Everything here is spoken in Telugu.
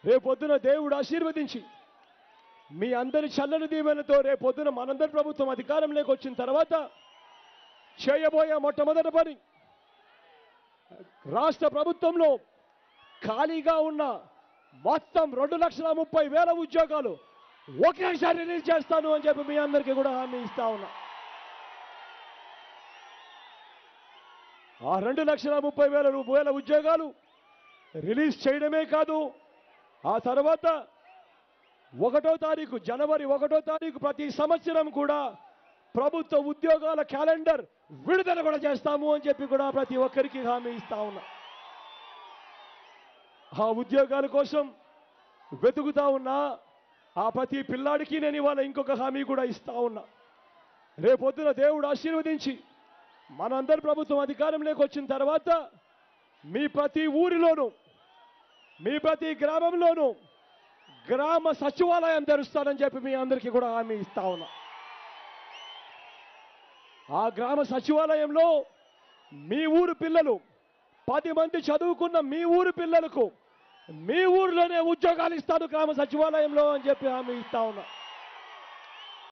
రేపొద్దున దేవుడు ఆశీర్వదించి మీ అందరి చల్లని దీవెనతో రేపొద్దున మనందరి ప్రభుత్వం అధికారంలోకి వచ్చిన తర్వాత చేయబోయే మొట్టమొదటి పని రాష్ట్ర ప్రభుత్వంలో ఖాళీగా ఉన్న మొత్తం 2,30,000 ఉద్యోగాలు ఒకేసారి రిలీజ్ చేస్తాను అని చెప్పి మీ అందరికీ కూడా హామీ ఇస్తా ఉన్నా. ఆ 2,30,000 ఉద్యోగాలు రిలీజ్ చేయడమే కాదు, ఆ తర్వాత 1వ తారీఖు జనవరి 1వ తారీఖు ప్రతి సంవత్సరం కూడా ప్రభుత్వ ఉద్యోగాల క్యాలెండర్ విడుదల కూడా చేస్తాము అని చెప్పి కూడా ప్రతి ఒక్కరికి హామీ ఇస్తా ఉన్నా. ఆ ఉద్యోగాల కోసం వెతుకుతా ఉన్నా ఆ ప్రతి పిల్లాడికి నేను ఇవాళ ఇంకొక హామీ కూడా ఇస్తా ఉన్నా. రేపొద్దున దేవుడు ఆశీర్వదించి మనందరి ప్రభుత్వం అధికారంలోకి వచ్చిన తర్వాత మీ ప్రతి ఊరిలోనూ మీ ప్రతి గ్రామంలోనూ గ్రామ సచివాలయం తెరుస్తానని చెప్పి మీ అందరికీ కూడా హామీ ఇస్తా ఉన్నా. ఆ గ్రామ సచివాలయంలో మీ ఊరు పిల్లలు 10 మంది చదువుకున్న మీ ఊరు పిల్లలకు మీ ఊరిలోనే ఉద్యోగాలు ఇస్తాను గ్రామ సచివాలయంలో అని చెప్పి హామీ ఇస్తా ఉన్నా.